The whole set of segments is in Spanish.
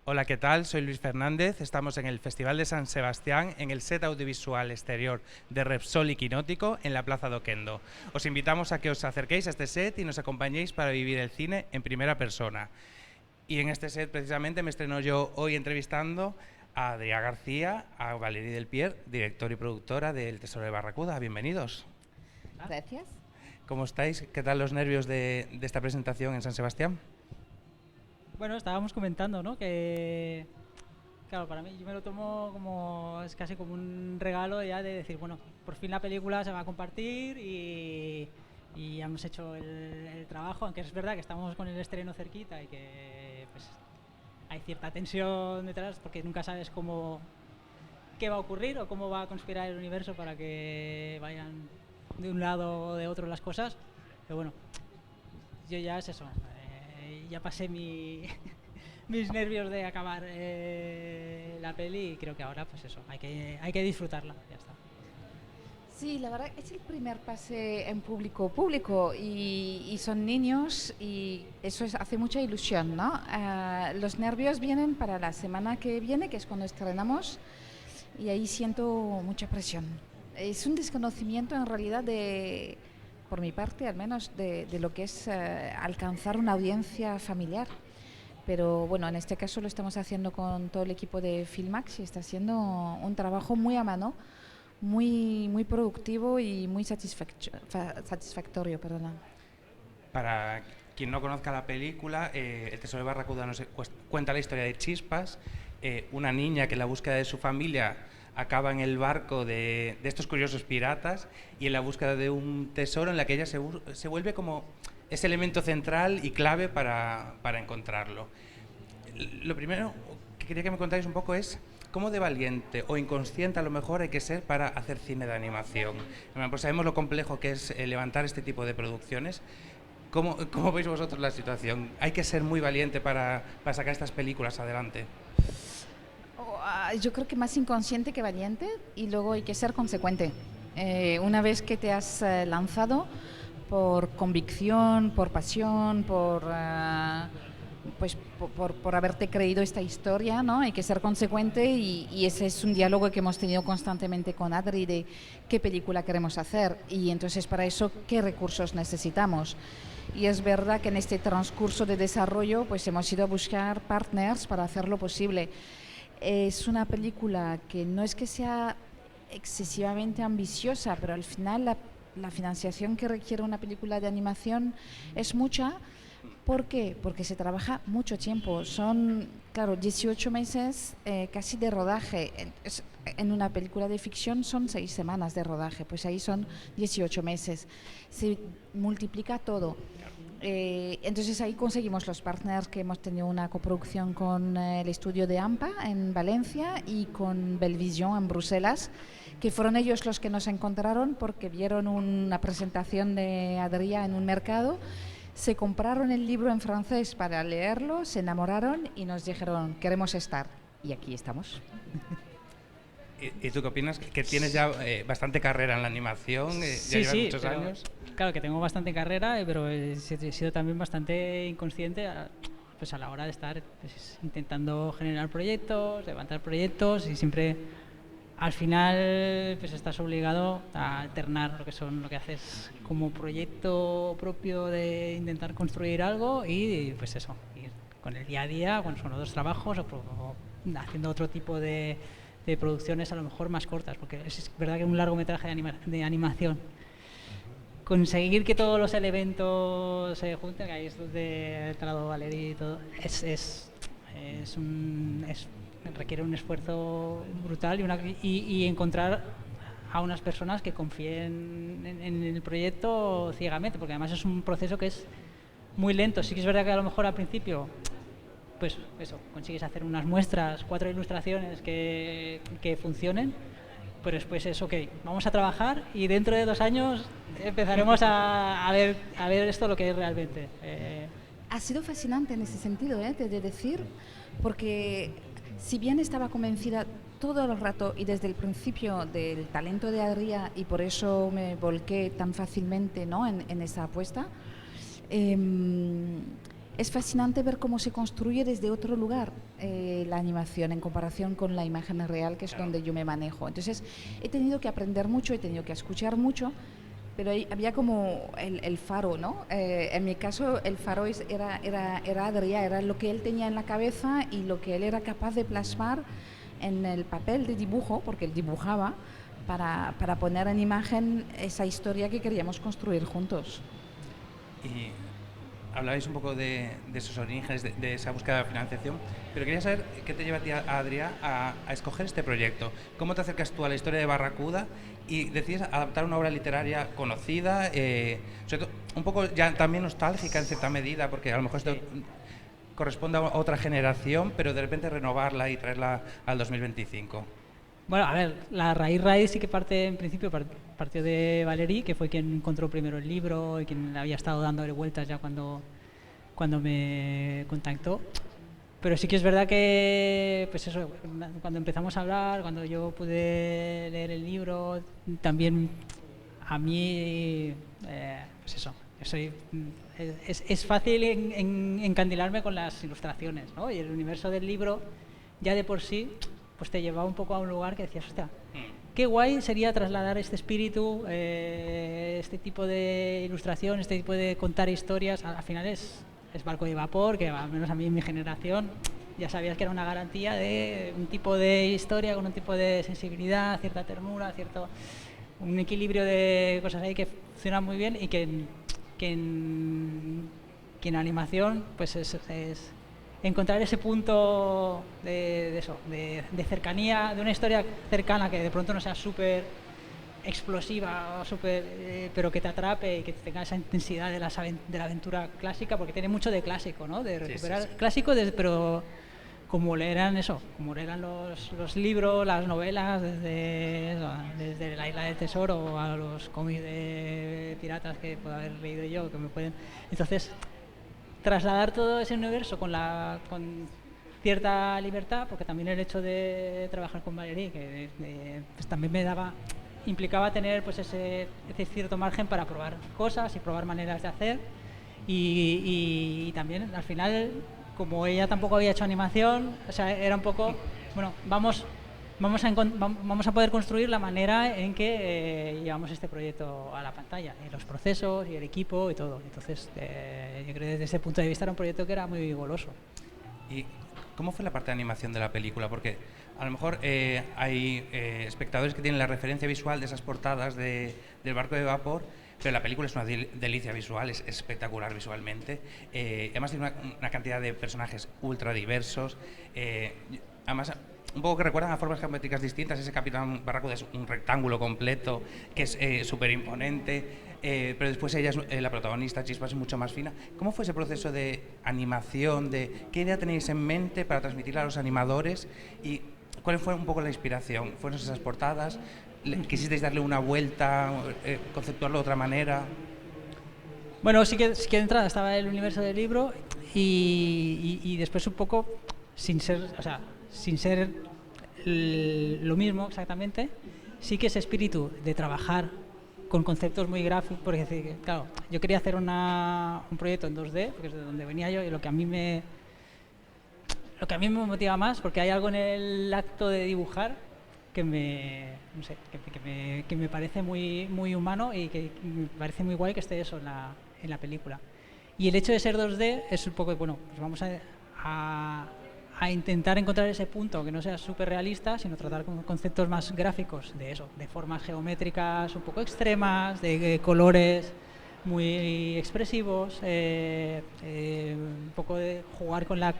Hola, ¿qué tal? Soy Luis Fernández. Estamos en el Festival de San Sebastián, en el set audiovisual exterior de Repsol y Quinótico, en la Plaza de Oquendo. Os invitamos a que os acerquéis a este set y nos acompañéis para vivir el cine en primera persona. Y en este set, precisamente, me estreno yo hoy entrevistando a Adrià García, a Valérie Delpierre, directora y productora de El Tesoro de Barracuda. Bienvenidos. Gracias. ¿Cómo estáis? ¿Qué tal los nervios de esta presentación en San Sebastián? Bueno, estábamos comentando, ¿no? Que, claro, para mí yo me lo tomo como, es casi como un regalo ya de decir, bueno, por fin la película se va a compartir y ya hemos hecho el trabajo, aunque es verdad que estamos con el estreno cerquita y que pues hay cierta tensión detrás porque nunca sabes qué va a ocurrir o cómo va a conspirar el universo para que vayan de un lado o de otro las cosas, pero bueno, yo ya es eso. Ya pasé mis nervios de acabar la peli y creo que ahora pues eso, hay que disfrutarla, ya está. Sí, la verdad es el primer pase en público y son niños y eso hace mucha ilusión, ¿no? Los nervios vienen para la semana que viene, que es cuando estrenamos, y ahí siento mucha presión. Es un desconocimiento en realidad por mi parte al menos, de lo que es alcanzar una audiencia familiar. Pero bueno, en este caso lo estamos haciendo con todo el equipo de Filmax y está siendo un trabajo muy a mano, muy productivo y muy satisfactorio. Perdona. Para quien no conozca la película, El Tesoro de Barracuda cuenta la historia de Chispas, una niña que en la búsqueda de su familia acaba en el barco de estos curiosos piratas y en la búsqueda de un tesoro en la que ella se vuelve como ese elemento central y clave para encontrarlo. Lo primero que quería que me contáis un poco es cómo de valiente o inconsciente a lo mejor hay que ser para hacer cine de animación. Bueno, pues sabemos lo complejo que es levantar este tipo de producciones. ¿Cómo veis vosotros la situación? ¿Hay que ser muy valiente para sacar estas películas adelante? Yo creo que más inconsciente que valiente y luego hay que ser consecuente. Una vez que te has lanzado por convicción, por pasión, por haberte creído esta historia, ¿no? Hay que ser consecuente y ese es un diálogo que hemos tenido constantemente con Adri de qué película queremos hacer y entonces para eso qué recursos necesitamos. Y es verdad que en este transcurso de desarrollo pues hemos ido a buscar partners para hacerlo posible. Es una película que no es que sea excesivamente ambiciosa, pero al final la financiación que requiere una película de animación es mucha. ¿Por qué? Porque se trabaja mucho tiempo. Son, claro, 18 meses casi de rodaje. En una película de ficción son 6 semanas de rodaje, pues ahí son 18 meses. Se multiplica todo. Entonces ahí conseguimos los partners que hemos tenido una coproducción con el estudio de AMPA en Valencia y con Belvision en Bruselas, que fueron ellos los que nos encontraron porque vieron una presentación de Adrià en un mercado, se compraron el libro en francés para leerlo, se enamoraron y nos dijeron queremos estar y aquí estamos. ¿Y tú qué opinas? Que tienes ya bastante carrera en la animación, ya llevas muchos años. Claro que tengo bastante carrera, pero he sido también bastante inconsciente pues a la hora de estar pues, intentando generar proyectos, levantar proyectos y siempre al final pues estás obligado a alternar lo que haces como proyecto propio de intentar construir algo y pues eso, ir con el día a día, cuando son otros trabajos o haciendo otro tipo de producciones a lo mejor más cortas, porque es verdad que un largometraje de animación, conseguir que todos los elementos se junten, que ahí es donde ha entrado Valérie y todo, requiere un esfuerzo brutal y encontrar a unas personas que confíen en el proyecto ciegamente, porque además es un proceso que es muy lento. Sí que es verdad que a lo mejor al principio pues eso, consigues hacer unas muestras, 4 ilustraciones que funcionen, pero después es ok, vamos a trabajar y dentro de 2 años empezaremos a ver esto lo que es realmente. Ha sido fascinante en ese sentido, de decir, porque Si bien estaba convencida todo el rato y desde el principio del talento de Adrià y por eso me volqué tan fácilmente, ¿no?, en esa apuesta, es fascinante ver cómo se construye desde otro lugar la animación en comparación con la imagen real, que es donde yo me manejo. Entonces he tenido que aprender mucho, he tenido que escuchar mucho, pero había como el faro, ¿no? En mi caso el faro era Adrià, era lo que él tenía en la cabeza y lo que él era capaz de plasmar en el papel de dibujo, porque él dibujaba, para poner en imagen esa historia que queríamos construir juntos. Y hablabais un poco de esos orígenes, de esa búsqueda de financiación, pero quería saber qué te lleva a ti, Adrià, a escoger este proyecto. ¿Cómo te acercas tú a la historia de Barracuda y decides adaptar una obra literaria conocida, sobre todo, un poco ya también nostálgica en cierta medida, porque a lo mejor esto corresponde a otra generación, pero de repente renovarla y traerla al 2025? Bueno, a ver, la raíz sí que parte, en principio, partió de Valéry, que fue quien encontró primero el libro y quien había estado dándole vueltas ya cuando me contactó. Pero sí que es verdad que, pues eso, cuando empezamos a hablar, cuando yo pude leer el libro, también a mí, pues eso, es fácil encandilarme con las ilustraciones, ¿no? Y el universo del libro, ya de por sí, pues te llevaba un poco a un lugar que decías, hostia, qué guay sería trasladar este espíritu, este tipo de ilustración, este tipo de contar historias. Al final es Barco de Vapor, que al menos a mí en mi generación ya sabías que era una garantía de un tipo de historia con un tipo de sensibilidad, cierta ternura, un equilibrio de cosas ahí que funcionan muy bien y que en animación pues es encontrar ese punto de cercanía, de una historia cercana que de pronto no sea súper explosiva, pero que te atrape y que tenga esa intensidad de la aventura clásica, porque tiene mucho de clásico, ¿no? De recuperar clásico, pero como eran los libros, las novelas, desde La Isla del Tesoro a los cómics de piratas que puedo haber leído yo, que me pueden... Entonces, trasladar todo ese universo con cierta libertad, porque también el hecho de trabajar con Valéry, que pues también implicaba tener pues ese cierto margen para probar cosas y probar maneras de hacer y también al final, como ella tampoco había hecho animación, o sea, era un poco, bueno, vamos a poder construir la manera en que llevamos este proyecto a la pantalla, y los procesos y el equipo y todo. Entonces, yo creo que desde ese punto de vista era un proyecto que era muy goloso. ¿Y cómo fue la parte de animación de la película? Porque a lo mejor hay espectadores que tienen la referencia visual de esas portadas del Barco de Vapor, pero la película es una delicia visual, es espectacular visualmente. Además tiene una cantidad de personajes ultra diversos. Además, un poco que recuerdan a formas geométricas distintas. Ese Capitán Barracuda es un rectángulo completo, que es súper imponente, pero después ella es la protagonista, Chispas, es mucho más fina. ¿Cómo fue ese proceso de animación? ¿Qué idea tenéis en mente para transmitirla a los animadores? ¿Y cuál fue un poco la inspiración? ¿Fueron esas portadas? ¿Quisisteis darle una vuelta, conceptuarlo de otra manera? Bueno, sí que de entrada estaba el universo del libro y después un poco, sin ser lo mismo exactamente, sí que ese espíritu de trabajar con conceptos muy gráficos, porque claro, yo quería hacer un proyecto en 2D, porque es de donde venía yo, y lo que a mí me motiva más, porque hay algo en el acto de dibujar que me parece muy, muy humano y que me parece muy guay que esté eso en la película. Y el hecho de ser 2D es un poco, bueno, pues vamos a intentar encontrar ese punto que no sea súper realista, sino tratar con conceptos más gráficos de eso, de formas geométricas un poco extremas, de colores muy expresivos, un poco de jugar con la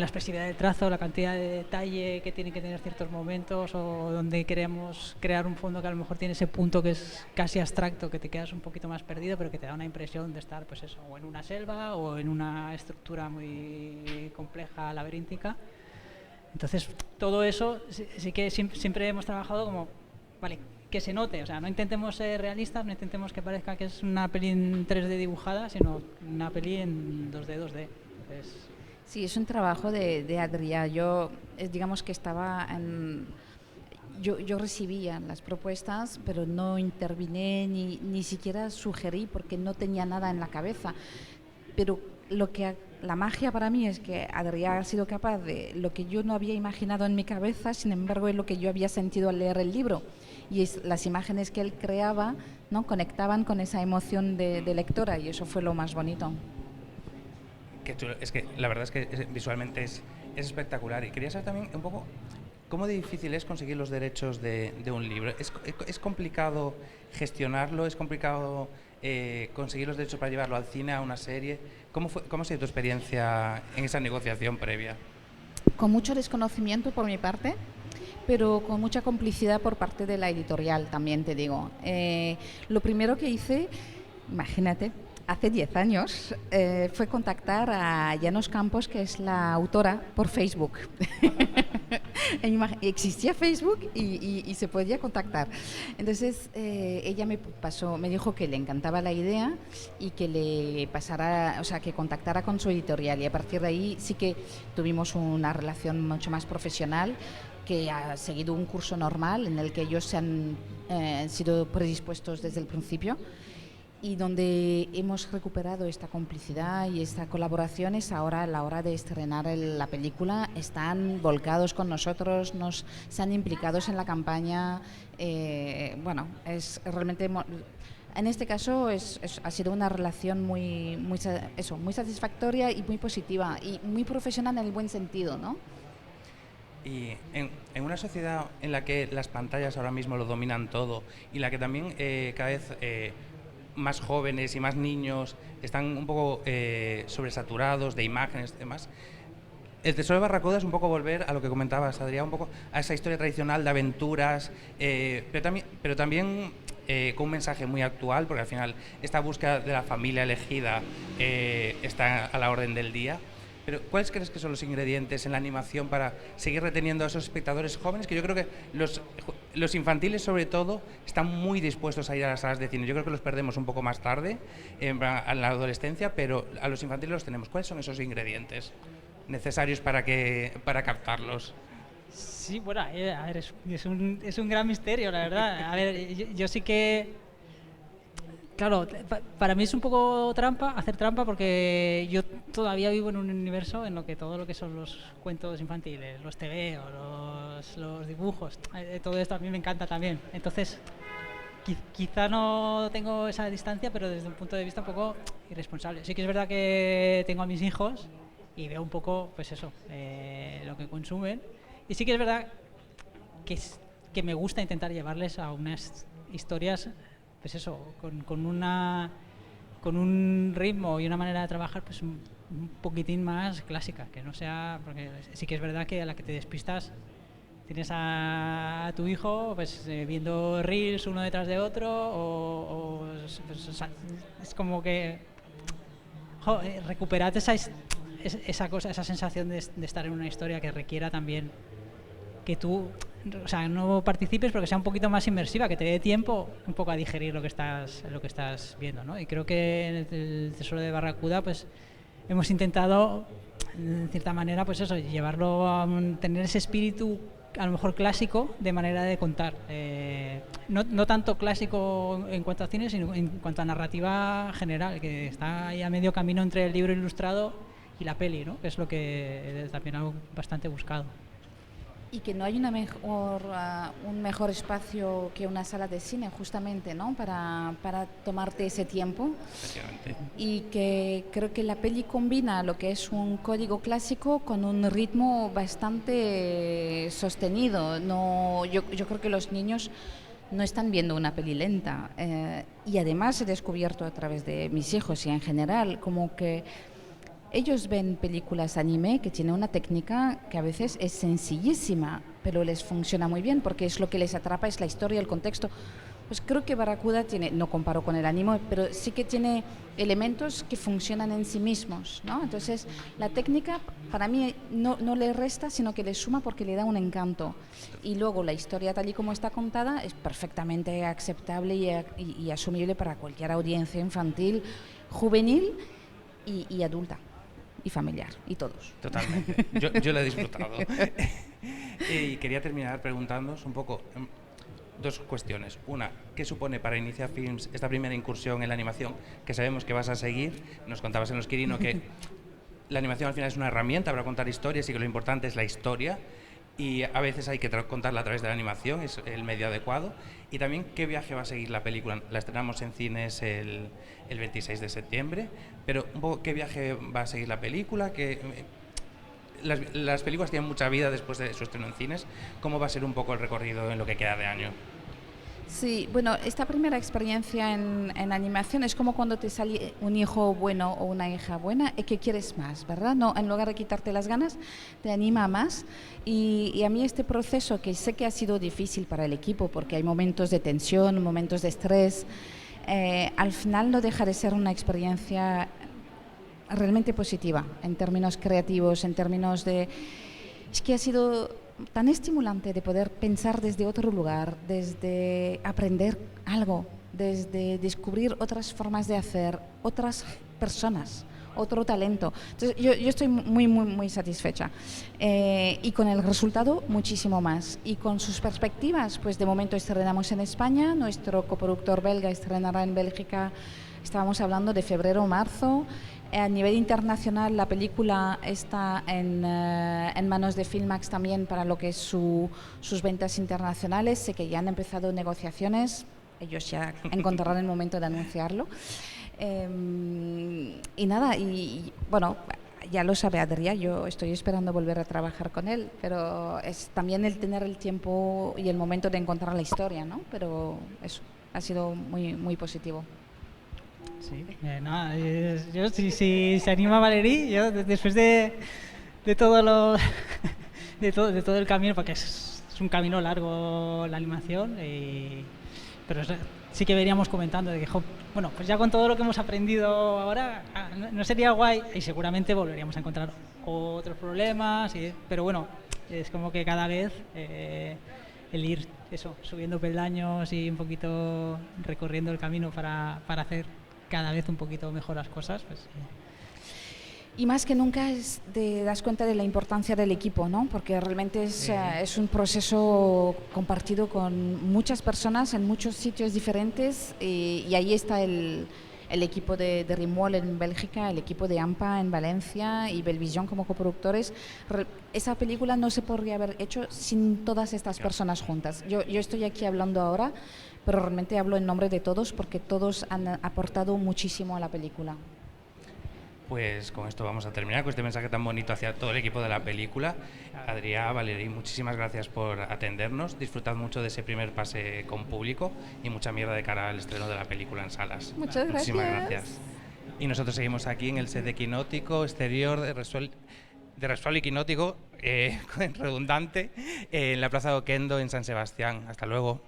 expresividad del trazo, la cantidad de detalle que tienen que tener ciertos momentos, o donde queremos crear un fondo que a lo mejor tiene ese punto que es casi abstracto, que te quedas un poquito más perdido, pero que te da una impresión de estar, pues eso, o en una selva o en una estructura muy compleja, laberíntica. Entonces, todo eso sí que siempre hemos trabajado como, vale, que se note, o sea, no intentemos ser realistas, no intentemos que parezca que es una peli en 3D dibujada, sino una peli en 2D. Entonces, Sí, es un trabajo de Adrià. Yo, digamos que yo recibía las propuestas, pero no intervine ni siquiera sugerí porque no tenía nada en la cabeza. Pero la magia para mí es que Adrià ha sido capaz de lo que yo no había imaginado en mi cabeza, sin embargo es lo que yo había sentido al leer el libro. Y las imágenes que él creaba, ¿no?, conectaban con esa emoción de lectora, y eso fue lo más bonito. Qué chulo. Es que la verdad es que visualmente es espectacular. Y quería saber también un poco cómo de difícil es conseguir los derechos de un libro. ¿Es complicado gestionarlo? ¿Es complicado conseguir los derechos para llevarlo al cine, a una serie? ¿Cómo ha sido tu experiencia en esa negociación previa? Con mucho desconocimiento por mi parte, pero con mucha complicidad por parte de la editorial, también te digo. Lo primero que hice, imagínate, hace 10 años, fue contactar a Llanos Campos, que es la autora, por Facebook. Existía Facebook y se podía contactar. Entonces ella me dijo que le encantaba la idea y que le pasara, o sea, que contactara con su editorial, y a partir de ahí sí que tuvimos una relación mucho más profesional, que ha seguido un curso normal en el que ellos se han sido predispuestos desde el principio, y donde hemos recuperado esta complicidad y esta colaboración. Es ahora a la hora de estrenar la película, están volcados con nosotros, se han implicados en la campaña. Bueno, es realmente, en este caso ha sido una relación muy satisfactoria y muy positiva y muy profesional en el buen sentido, ¿no? Y en una sociedad en la que las pantallas ahora mismo lo dominan todo, y en la que también cada vez más jóvenes y más niños están un poco sobresaturados de imágenes y demás, El Tesoro de Barracuda es un poco volver a lo que comentabas, Adrià, un poco a esa historia tradicional de aventuras, pero también con un mensaje muy actual, porque al final esta búsqueda de la familia elegida está a la orden del día. Pero ¿cuáles crees que son los ingredientes en la animación para seguir reteniendo a esos espectadores jóvenes? Que yo creo que los infantiles, sobre todo, están muy dispuestos a ir a las salas de cine. Yo creo que los perdemos un poco más tarde, en la adolescencia, pero a los infantiles los tenemos. ¿Cuáles son esos ingredientes necesarios para captarlos? Sí, bueno, a ver, es un gran misterio, la verdad. A ver, yo sí que... Claro, para mí es un poco hacer trampa, porque yo todavía vivo en un universo en lo que todo lo que son los cuentos infantiles, los tebeos, los dibujos, todo esto a mí me encanta también. Entonces, quizá no tengo esa distancia, pero desde un punto de vista un poco irresponsable. Sí que es verdad que tengo a mis hijos y veo un poco, pues eso, lo que consumen. Y sí que es verdad que me gusta intentar llevarles a unas historias, pues eso, con un ritmo y una manera de trabajar pues un poquitín más clásica, que no sea, porque sí que es verdad que a la que te despistas tienes a tu hijo pues viendo reels uno detrás de otro, pues, es como que recuperad esa cosa, esa sensación de estar en una historia que requiera también que tú, o sea, no participes, pero que sea un poquito más inmersiva, que te dé tiempo un poco a digerir lo que estás viendo, ¿no? Y creo que en el Tesoro de Barracuda pues hemos intentado, en cierta manera, pues eso, llevarlo a tener ese espíritu a lo mejor clásico de manera de contar, no tanto clásico en cuanto a cine, sino en cuanto a narrativa general, que está ahí a medio camino entre el libro ilustrado y la peli, ¿no? Que es lo que también algo bastante buscado. Y que no hay un mejor espacio que una sala de cine, justamente, ¿no? Para tomarte ese tiempo. Y que creo que la peli combina lo que es un código clásico con un ritmo bastante sostenido. Yo creo que los niños no están viendo una peli lenta. Y además he descubierto a través de mis hijos y en general como que ellos ven películas anime que tienen una técnica que a veces es sencillísima, pero les funciona muy bien porque es lo que les atrapa, es la historia, el contexto. Pues creo que Barracuda tiene, no comparo con el anime, pero sí que tiene elementos que funcionan en sí mismos, ¿no? Entonces, la técnica para mí no le resta, sino que le suma porque le da un encanto. Y luego la historia tal y como está contada es perfectamente aceptable y asumible para cualquier audiencia infantil, juvenil y adulta. y familiar, y todos. Totalmente. Yo lo he disfrutado. Y quería terminar preguntándoos un poco dos cuestiones. Una, ¿qué supone para Inicia Films esta primera incursión en la animación? Que sabemos que vas a seguir. Nos contabas en Los Quirino que la animación al final es una herramienta para contar historias y que lo importante es la historia. Y a veces hay que contarla a través de la animación, es el medio adecuado. Y también, ¿qué viaje va a seguir la película? La estrenamos en cines el 26 de septiembre, pero un poco, ¿qué viaje va a seguir la película? Las películas tienen mucha vida después de su estreno en cines. ¿Cómo va a ser un poco el recorrido en lo que queda de año? Sí, bueno, esta primera experiencia en animación es como cuando te sale un hijo bueno o una hija buena y que quieres más, ¿verdad? No, en lugar de quitarte las ganas, te anima más. Y a mí este proceso, que sé que ha sido difícil para el equipo porque hay momentos de tensión, momentos de estrés, al final no deja de ser una experiencia realmente positiva en términos creativos, en términos de... Es que ha sido tan estimulante de poder pensar desde otro lugar, desde aprender algo, desde descubrir otras formas de hacer, otras personas, otro talento. Entonces, yo estoy muy satisfecha. Y con el resultado, muchísimo más. Y con sus perspectivas, pues de momento estrenamos en España, nuestro coproductor belga estrenará en Bélgica, estábamos hablando de febrero o marzo. A nivel internacional, la película está en manos de Filmax también para lo que es sus ventas internacionales. Sé que ya han empezado negociaciones, ellos ya encontrarán el momento de anunciarlo. Y nada, y bueno, ya lo sabe Adrià, yo estoy esperando volver a trabajar con él, pero es también el tener el tiempo y el momento de encontrar la historia, ¿no? Pero eso ha sido muy positivo. Sí, nada, yo si se anima Valerie, yo después de todo lo de todo el camino, porque es un camino largo la animación, pero sí que veníamos comentando de que, bueno, pues ya con todo lo que hemos aprendido ahora, no sería guay, y seguramente volveríamos a encontrar otros problemas, pero bueno, es como que cada vez el ir subiendo peldaños y un poquito recorriendo el camino para hacer cada vez un poquito mejor las cosas, pues... Y más que nunca te das cuenta de la importancia del equipo, ¿no? Porque realmente es un proceso compartido con muchas personas en muchos sitios diferentes y ahí está el equipo de Rimwall en Bélgica, el equipo de AMPA en Valencia y Belvision como coproductores. Esa película no se podría haber hecho sin todas estas personas juntas. Yo estoy aquí hablando ahora, pero realmente hablo en nombre de todos porque todos han aportado muchísimo a la película. Pues con esto vamos a terminar, con este mensaje tan bonito hacia todo el equipo de la película. Adrià, Valerie, muchísimas gracias por atendernos. Disfrutad mucho de ese primer pase con público y mucha mierda de cara al estreno de la película en salas. Muchas gracias. Muchísimas gracias. Y nosotros seguimos aquí en el set de Quinótico, exterior de Resual y Quinótico, redundante, en la Plaza de Oquendo, en San Sebastián. Hasta luego.